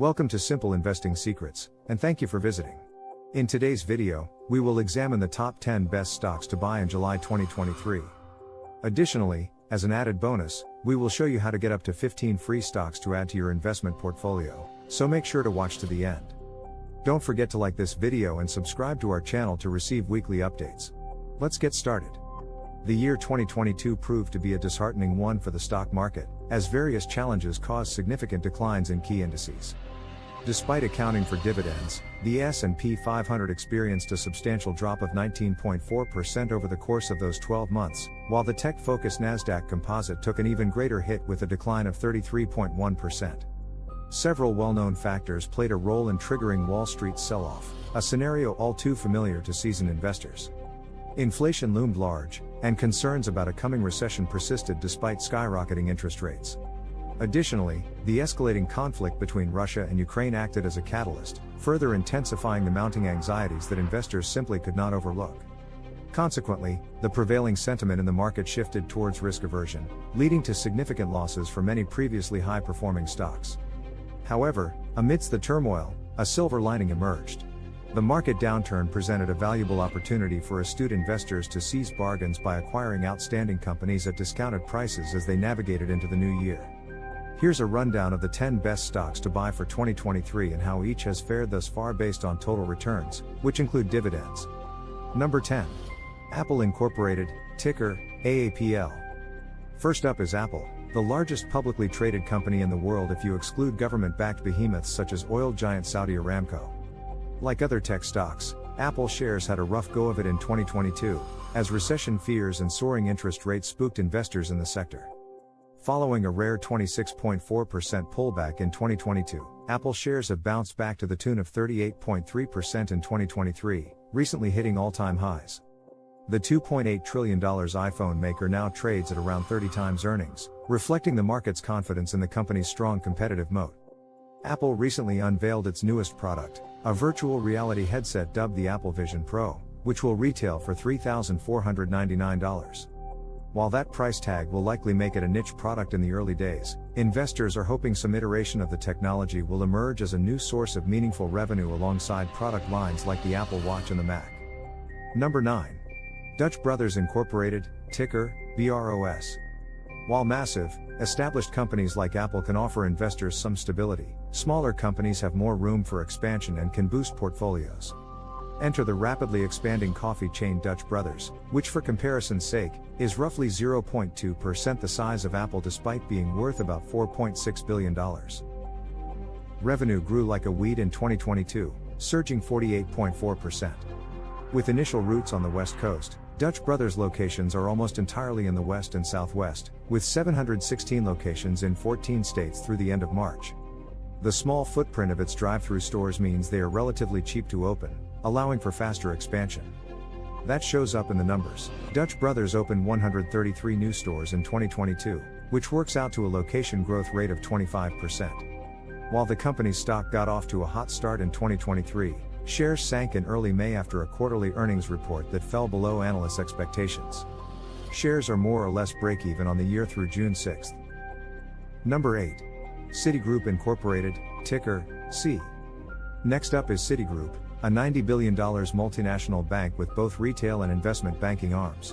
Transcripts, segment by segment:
Welcome to Simple Investing Secrets, and thank you for visiting. In today's video, we will examine the top 10 best stocks to buy in July 2023. Additionally, as an added bonus, we will show you how to get up to 15 free stocks to add to your investment portfolio, so make sure to watch to the end. Don't forget to like this video and subscribe to our channel to receive weekly updates. Let's get started. The year 2022 proved to be a disheartening one for the stock market, as various challenges caused significant declines in key indices. Despite accounting for dividends, the S&P 500 experienced a substantial drop of 19.4% over the course of those 12 months, while the tech-focused Nasdaq Composite took an even greater hit with a decline of 33.1%. Several well-known factors played a role in triggering Wall Street's sell-off, a scenario all too familiar to seasoned investors. Inflation loomed large, and concerns about a coming recession persisted despite skyrocketing interest rates. Additionally, the escalating conflict between Russia and Ukraine acted as a catalyst, further intensifying the mounting anxieties that investors simply could not overlook. Consequently, the prevailing sentiment in the market shifted towards risk aversion, leading to significant losses for many previously high-performing stocks. However, amidst the turmoil, a silver lining emerged. The market downturn presented a valuable opportunity for astute investors to seize bargains by acquiring outstanding companies at discounted prices as they navigated into the new year. Here's a rundown of the 10 best stocks to buy for 2023 and how each has fared thus far based on total returns, which include dividends. Number 10. Apple Incorporated, ticker AAPL. First up is Apple, the largest publicly traded company in the world if you exclude government-backed behemoths such as oil giant Saudi Aramco. Like other tech stocks, Apple shares had a rough go of it in 2022, as recession fears and soaring interest rates spooked investors in the sector. Following a rare 26.4% pullback in 2022, Apple shares have bounced back to the tune of 38.3% in 2023, recently hitting all-time highs. The $2.8 trillion iPhone maker now trades at around 30 times earnings, reflecting the market's confidence in the company's strong competitive moat. Apple recently unveiled its newest product, a virtual reality headset dubbed the Apple Vision Pro, which will retail for $3,499. While that price tag will likely make it a niche product in the early days, investors are hoping some iteration of the technology will emerge as a new source of meaningful revenue alongside product lines like the Apple Watch and the Mac. Number 9. Dutch Brothers Incorporated, ticker BROS. While massive, established companies like Apple can offer investors some stability, smaller companies have more room for expansion and can boost portfolios. Enter the rapidly expanding coffee chain Dutch Brothers, which for comparison's sake, is roughly 0.2% the size of Apple despite being worth about $4.6 billion. Revenue grew like a weed in 2022, surging 48.4%. With initial roots on the West Coast, Dutch Brothers locations are almost entirely in the West and Southwest, with 716 locations in 14 states through the end of March. The small footprint of its drive-through stores means they are relatively cheap to open, allowing for faster expansion. That shows up in the numbers. Dutch Brothers opened 133 new stores in 2022, which works out to a location growth rate of 25%. While the company's stock got off to a hot start in 2023, shares sank in early May after a quarterly earnings report that fell below analysts' expectations. Shares are more or less break-even on the year through June 6. Number 8. Citigroup Incorporated, ticker C. Next up is Citigroup, a $90 billion multinational bank with both retail and investment banking arms.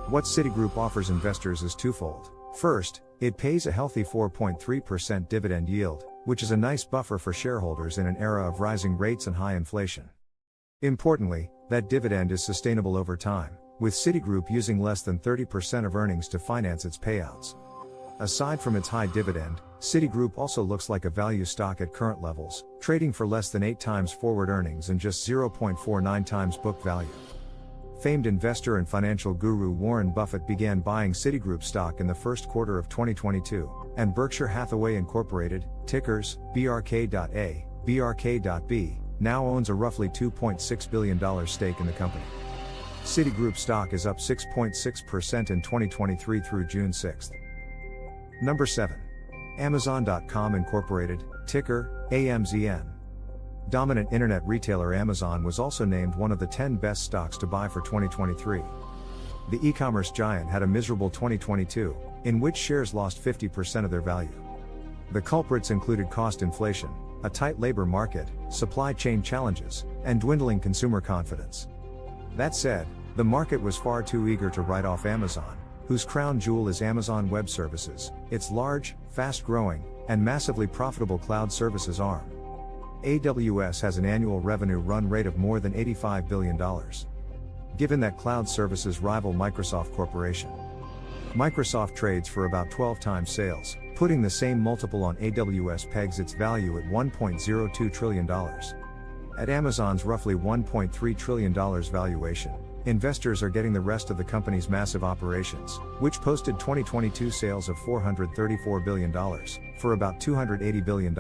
What Citigroup offers investors is twofold. First, it pays a healthy 4.3% dividend yield, which is a nice buffer for shareholders in an era of rising rates and high inflation. Importantly, that dividend is sustainable over time, with Citigroup using less than 30% of earnings to finance its payouts. Aside from its high dividend, Citigroup also looks like a value stock at current levels, trading for less than 8 times forward earnings and just 0.49 times book value. Famed investor and financial guru Warren Buffett began buying Citigroup stock in the first quarter of 2022, and Berkshire Hathaway Incorporated, tickers BRK.A, BRK.B, now owns a roughly $2.6 billion stake in the company. Citigroup stock is up 6.6% in 2023 through June 6. Number 7. Amazon.com Incorporated, ticker AMZN. Dominant internet retailer Amazon was also named one of the 10 best stocks to buy for 2023. The e-commerce giant had a miserable 2022, in which shares lost 50% of their value. The culprits included cost inflation, a tight labor market, supply chain challenges, and dwindling consumer confidence. That said, the market was far too eager to write off Amazon, whose crown jewel is Amazon Web Services, its large, fast-growing, and massively profitable cloud services arm. AWS has an annual revenue run rate of more than $85 billion. Given that cloud services rival Microsoft Corporation, Microsoft trades for about 12 times sales, putting the same multiple on AWS pegs its value at $1.02 trillion. At Amazon's roughly $1.3 trillion valuation, investors are getting the rest of the company's massive operations, which posted 2022 sales of $434 billion, for about $280 billion.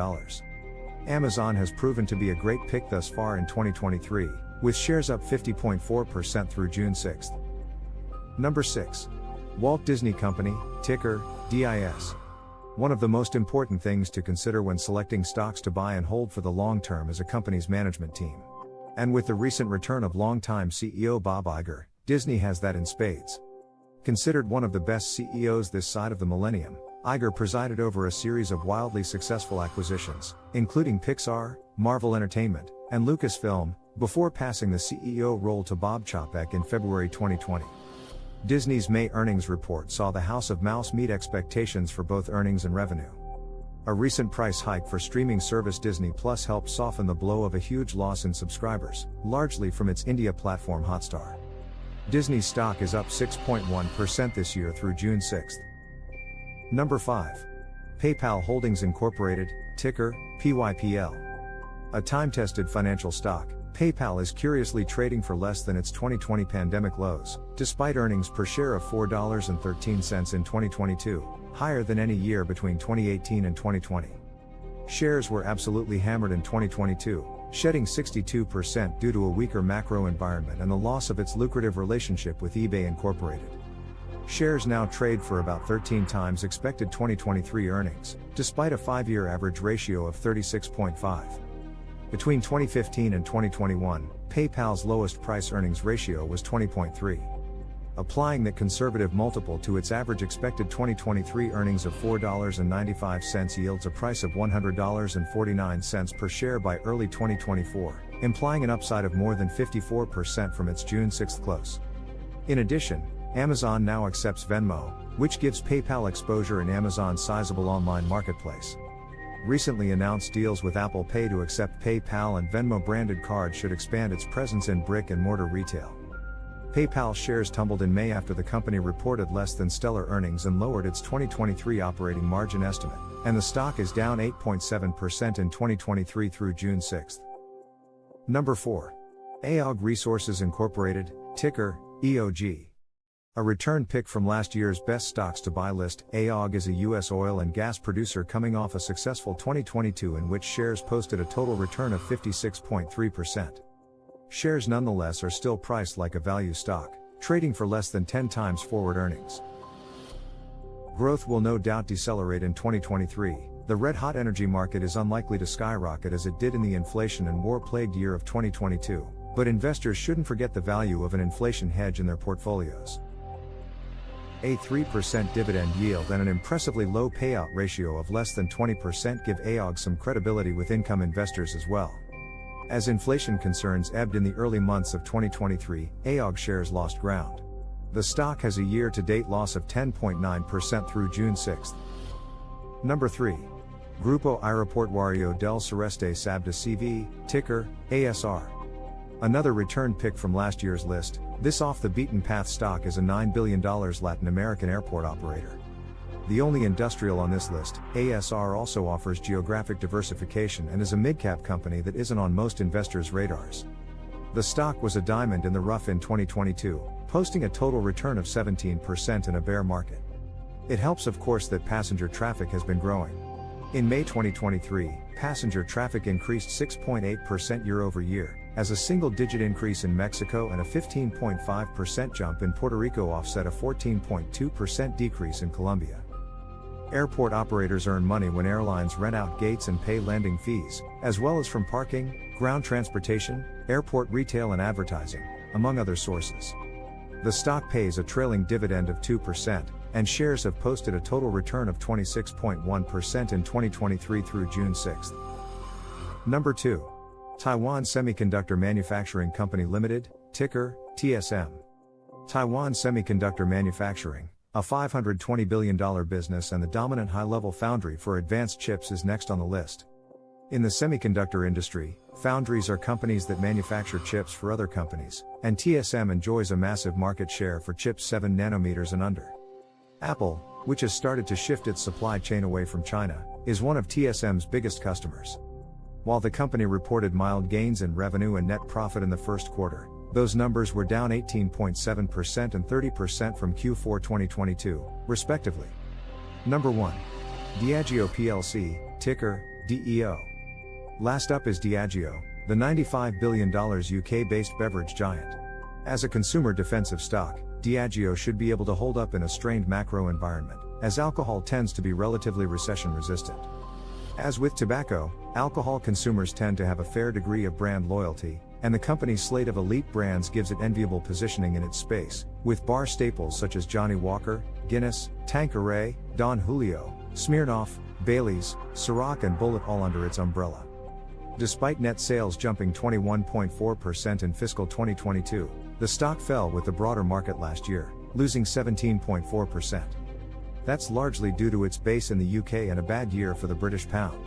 Amazon has proven to be a great pick thus far in 2023, with shares up 50.4% through June 6. Number 6. Walt Disney Company, ticker, DIS. One of the most important things to consider when selecting stocks to buy and hold for the long term is a company's management team. And with the recent return of longtime CEO Bob Iger, Disney has that in spades. Considered one of the best CEOs this side of the millennium, Iger presided over a series of wildly successful acquisitions, including Pixar, Marvel Entertainment, and Lucasfilm, before passing the CEO role to Bob Chapek in February 2020. Disney's May earnings report saw the House of Mouse meet expectations for both earnings and revenue. A recent price hike for streaming service Disney Plus helped soften the blow of a huge loss in subscribers, largely from its India platform Hotstar. Disney's stock is up 6.1% this year through June 6. Number 5. PayPal Holdings Incorporated, ticker, PYPL. A time-tested financial stock, PayPal is curiously trading for less than its 2020 pandemic lows, despite earnings per share of $4.13 in 2022, higher than any year between 2018 and 2020. Shares were absolutely hammered in 2022, shedding 62% due to a weaker macro environment and the loss of its lucrative relationship with eBay Incorporated. Shares now trade for about 13 times expected 2023 earnings, despite a 5-year average ratio of 36.5. Between 2015 and 2021, PayPal's lowest price-earnings ratio was 20.3. Applying that conservative multiple to its average expected 2023 earnings of $4.95 yields a price of $100.49 per share by early 2024, implying an upside of more than 54% from its June 6 close. In addition, Amazon now accepts Venmo, which gives PayPal exposure in Amazon's sizable online marketplace. Recently announced deals with Apple Pay to accept PayPal and Venmo branded cards should expand its presence in brick-and-mortar retail. PayPal shares tumbled in May after the company reported less than stellar earnings and lowered its 2023 operating margin estimate, and the stock is down 8.7% in 2023 through June 6. Number 4. AOG Resources Incorporated, ticker, EOG. A return pick from last year's best stocks to buy list, AOG is a U.S. oil and gas producer coming off a successful 2022 in which shares posted a total return of 56.3%. Shares nonetheless are still priced like a value stock, trading for less than 10 times forward earnings. Growth will no doubt decelerate in 2023. The red-hot energy market is unlikely to skyrocket as it did in the inflation and war-plagued year of 2022, but investors shouldn't forget the value of an inflation hedge in their portfolios. A 3% dividend yield and an impressively low payout ratio of less than 20% give AOG some credibility with income investors as well. As inflation concerns ebbed in the early months of 2023, AOG shares lost ground. The stock has a year-to-date loss of 10.9% through June 6. Number 3. Grupo Aeroportuario del Sureste Sabta CV, ticker, ASR. Another return pick from last year's list, this off-the-beaten-path stock is a $9 billion Latin American airport operator. The only industrial on this list, ASR also offers geographic diversification and is a mid-cap company that isn't on most investors' radars. The stock was a diamond in the rough in 2022, posting a total return of 17% in a bear market. It helps of course that passenger traffic has been growing. In May 2023, passenger traffic increased 6.8% year-over-year, as a single-digit increase in Mexico and a 15.5% jump in Puerto Rico offset a 14.2% decrease in Colombia. Airport operators earn money when airlines rent out gates and pay landing fees, as well as from parking, ground transportation, airport retail and advertising, among other sources. The stock pays a trailing dividend of 2%, and shares have posted a total return of 26.1% in 2023 through June 6. Number 2. Taiwan Semiconductor Manufacturing Company Limited, ticker, TSM. Taiwan Semiconductor Manufacturing, a $520 billion business and the dominant high-level foundry for advanced chips, is next on the list. In the semiconductor industry, foundries are companies that manufacture chips for other companies, and TSM enjoys a massive market share for chips 7 nanometers and under. Apple, which has started to shift its supply chain away from China, is one of TSM's biggest customers. While the company reported mild gains in revenue and net profit in the first quarter, those numbers were down 18.7% and 30% from Q4 2022, respectively. Number 1. Diageo plc, ticker, DEO. Last up is Diageo, the $95 billion UK-based beverage giant. As a consumer defensive stock, Diageo should be able to hold up in a strained macro environment, as alcohol tends to be relatively recession resistant. As with tobacco, alcohol consumers tend to have a fair degree of brand loyalty, and the company's slate of elite brands gives it enviable positioning in its space, with bar staples such as Johnnie Walker, Guinness, Tanqueray, Don Julio, Smirnoff, Baileys, Ciroc and Bulleit all under its umbrella. Despite net sales jumping 21.4% in fiscal 2022, the stock fell with the broader market last year, losing 17.4%. That's largely due to its base in the UK and a bad year for the British pound.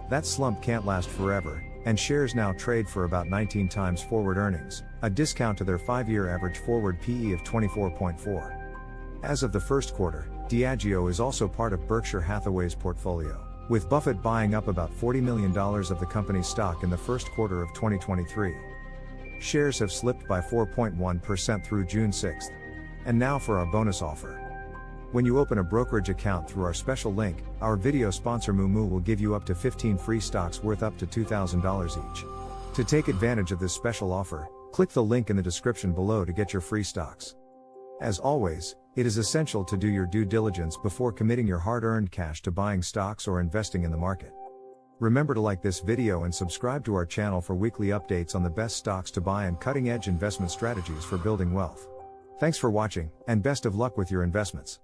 That slump can't last forever, and shares now trade for about 19 times forward earnings, a discount to their 5-year average forward PE of 24.4. As of the first quarter, Diageo is also part of Berkshire Hathaway's portfolio, with Buffett buying up about $40 million of the company's stock in the first quarter of 2023. Shares have slipped by 4.1% through June 6. And now for our bonus offer. When you open a brokerage account through our special link, our video sponsor Moomoo will give you up to 15 free stocks worth up to $2,000 each. To take advantage of this special offer, click the link in the description below to get your free stocks. As always, it is essential to do your due diligence before committing your hard-earned cash to buying stocks or investing in the market. Remember to like this video and subscribe to our channel for weekly updates on the best stocks to buy and cutting-edge investment strategies for building wealth. Thanks for watching, and best of luck with your investments.